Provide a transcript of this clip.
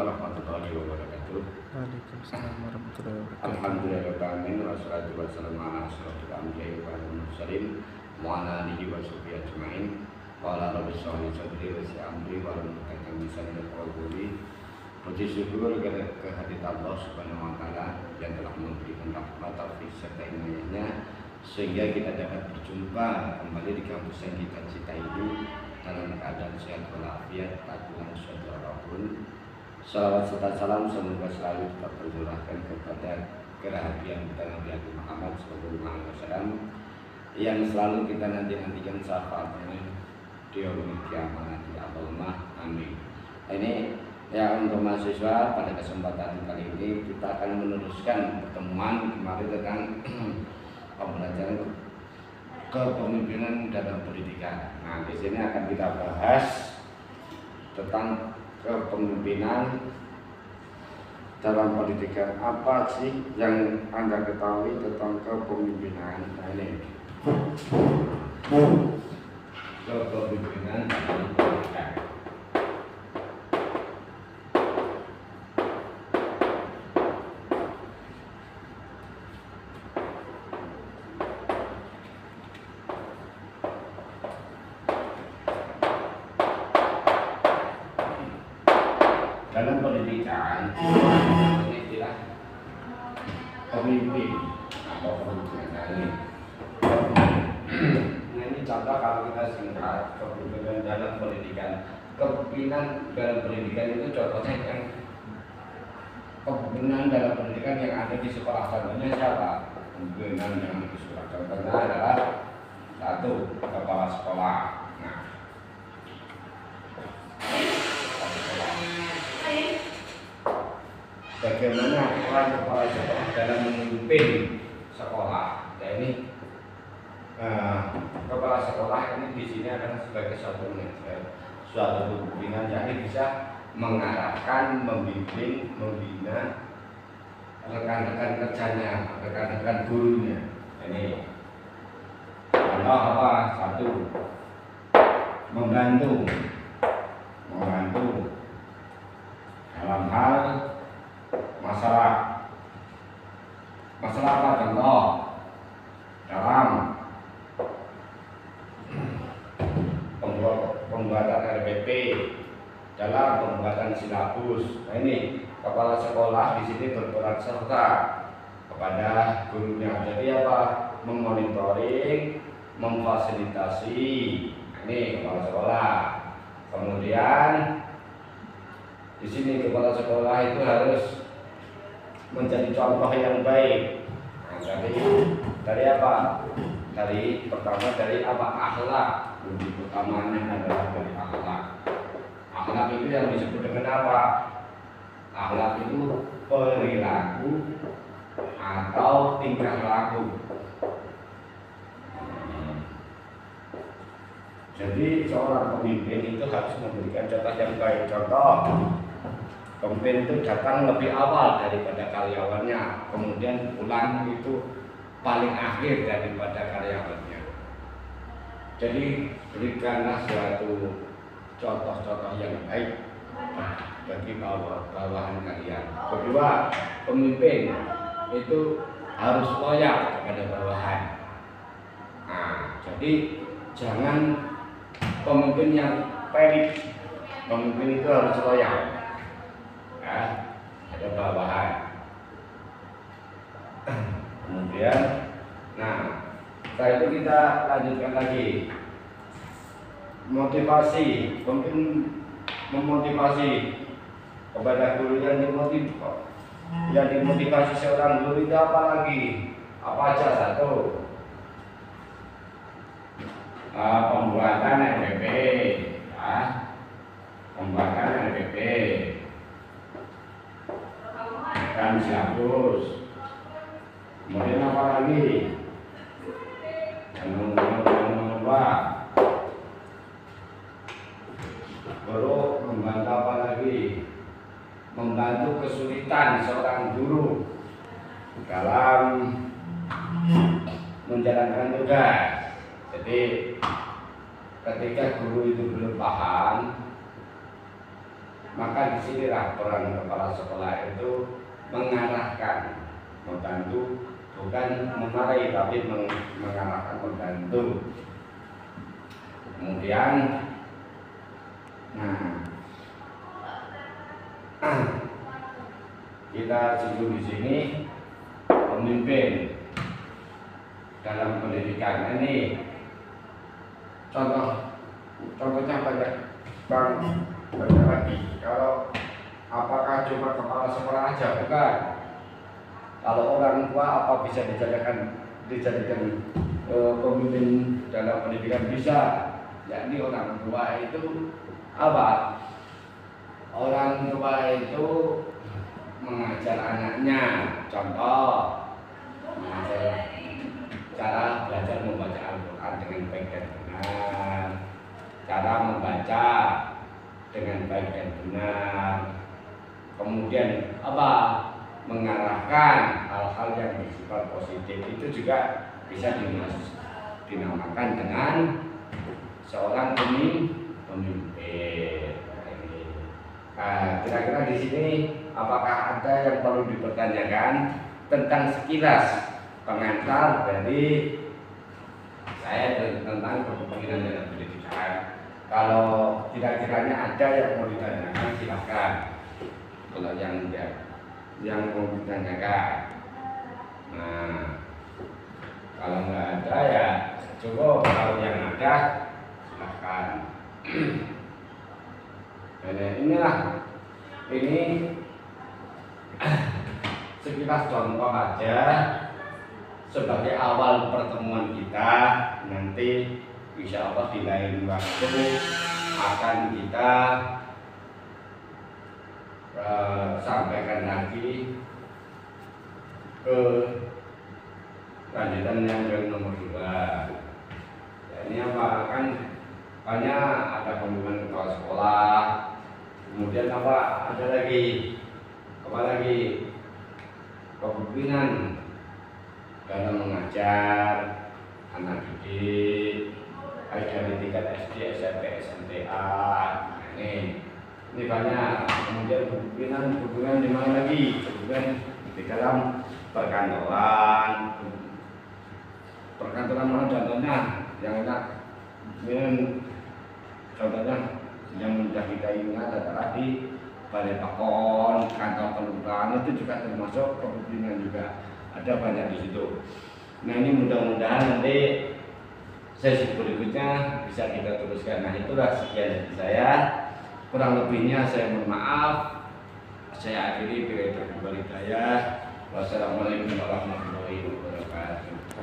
warahmatullahi wabarakatuh. Waalaikumsalam warahmatullahi wabarakatuh. Alhamdulillahirobbilalamin wassalatu wassalamu ala asyrofil anbiya'i wal mursalin wa ala alihi wa sahbihi ajmain. Qala rabbi shrah li sadri wa yassir amri wahlul 'uqdatam min lisani yafqahu qawli. Puji syukur kehadirat Allah Subhanahu wa taala yang telah memberikan rahmat taufik serta inayahnya sehingga kita dapat berjumpa kembali di kampus yang kita cintai ini dalam keadaan sehat walafiat, tak kurang suatu apapun. Salawat serta salam semoga selalu tetap tercurahkan kepada kerahabian kita Nabi Muhammad SAW yang selalu kita nantikan syafaatnya di yaumil kiamat ya Allah, amin. Ini ya untuk mahasiswa, pada kesempatan kali ini kita akan meneruskan pertemuan kemarin tentang pembelajaran kepemimpinan dalam pendidikan. Nah, di sini akan kita bahas tentang kepemimpinan dalam pendidikan. Apa sih yang Anda ketahui tentang kepemimpinan? Nah, ini kepemimpinan dalam pendidikan. Dalam pendidikan ini istilah pemimpin atau pemimpin. Nah, ini contoh kalau kita singkat kepemimpinan dalam pendidikan. Kepemimpinan dalam pendidikan itu contohnya yang kepemimpinan dalam pendidikan yang ada di sekolah. Contohnya siapa? Kepemimpinan yang ada di sekolah. Contohnya adalah satu, kepala sekolah. Nah, bagaimana peran kepala sekolah dalam memimpin sekolah? Ya, ini kepala sekolah ini di sini adalah sebagai suatu pimpinan, jadi bisa mengarahkan, membimbing, membina rekan-rekan kerjanya, rekan-rekan gurunya. Ini contoh apa? Satu, membantu dalam hal masalah apa? Contoh dalam pembuatan RPP, dalam pembuatan silabus. Nah, ini kepala sekolah di sini berperan serta kepada gurunya. Jadi apa? Memonitoring, memfasilitasi. Nah, ini kepala sekolah. Kemudian di sini kepala sekolah itu harus menjadi contoh yang baik. Nah, dari apa? Pertama dari apa? Akhlak. Kunci utamanya adalah dari akhlak. Akhlak itu yang disebut dengan apa? Akhlak itu perilaku atau tingkah laku. Jadi seorang pemimpin itu harus memberikan contoh yang baik. Contoh, pemimpin itu datang lebih awal daripada karyawannya, kemudian pulang itu paling akhir daripada karyawannya. Jadi berikanlah suatu contoh-contoh yang baik bagi bawahan kalian. Kedua, pemimpin itu harus loyal kepada bawahan. Nah, jadi jangan pemimpin yang pelit. Pemimpin itu harus loyal. Ya, ada bawahan. Kemudian, nah, setelah itu kita lanjutkan lagi. Motivasi, pemimpin memotivasi kepada guru yang dimotivasi seorang guru itu apa lagi? Apa aja? Satu, pembuatan RPP, ya. Pembuatan RPP dan silabus. Kemudian apa lagi? Yang nomor 2, guru membantu apa lagi? Membantu kesulitan seorang guru dalam menjalankan tugas. Jadi ketika guru itu belum paham, Maka disinilah peran kepala sekolah itu mengarahkan, membantu, bukan memarahi tapi mengarahkan, membantu. Kemudian, kita singgung di sini pemimpin dalam pendidikan ini. Contohnya banyak lagi. Kalau apakah cuma kepala sekolah aja? Bukan. Kalau orang tua apa bisa dijadikan pemimpin dalam pendidikan? Bisa. Yakni orang tua itu apa? Orang tua itu mengajar anaknya. Contoh, mengajar cara belajar membaca Al-Quran dengan baik dan benar, cara membaca dengan baik dan benar. Kemudian apa? Mengarahkan hal-hal yang bersifat positif, itu juga bisa dinamakan dengan seorang pemimpin. Kira-kira di sini apakah ada yang perlu dipertanyakan tentang sekilas pengantar dari saya tentang kepemimpinan dalam pendidikan? Kalau kira-kiranya ada yang mau ditanyakan, silakan. Kalau yang mau ditanyakan, kalau nggak ada ya cukup. Kalau yang ada, silakan. Ini sekilas contoh aja sebagai awal pertemuan kita. Nanti insya Allah di lain waktu akan kita sampaikan lagi ke lanjutan yang nomor 2. Ini apa? Kan banyak, ada pembimbingan kepala sekolah, kemudian apa? Ada lagi kepemimpinan dalam mengajar anak didik dari tingkat SD, SMP, SMA. Ini banyak. Kemudian kepemimpinan di mana lagi? Kepemimpinan di dalam perkantoran mana contohnya? Yang enak, contohnya yang mudah kita ingat adalah di balai pakon, kantor kelurahan, itu juga termasuk kepemimpinan juga. Ada banyak di situ. Nah, ini mudah-mudahan nanti sesi berikutnya bisa kita teruskan. Nah, itulah sekian dari saya. Kurang lebihnya saya mohon maaf. Saya akhiri bila terkembali daya. Wassalamualaikum warahmatullahi wabarakatuh.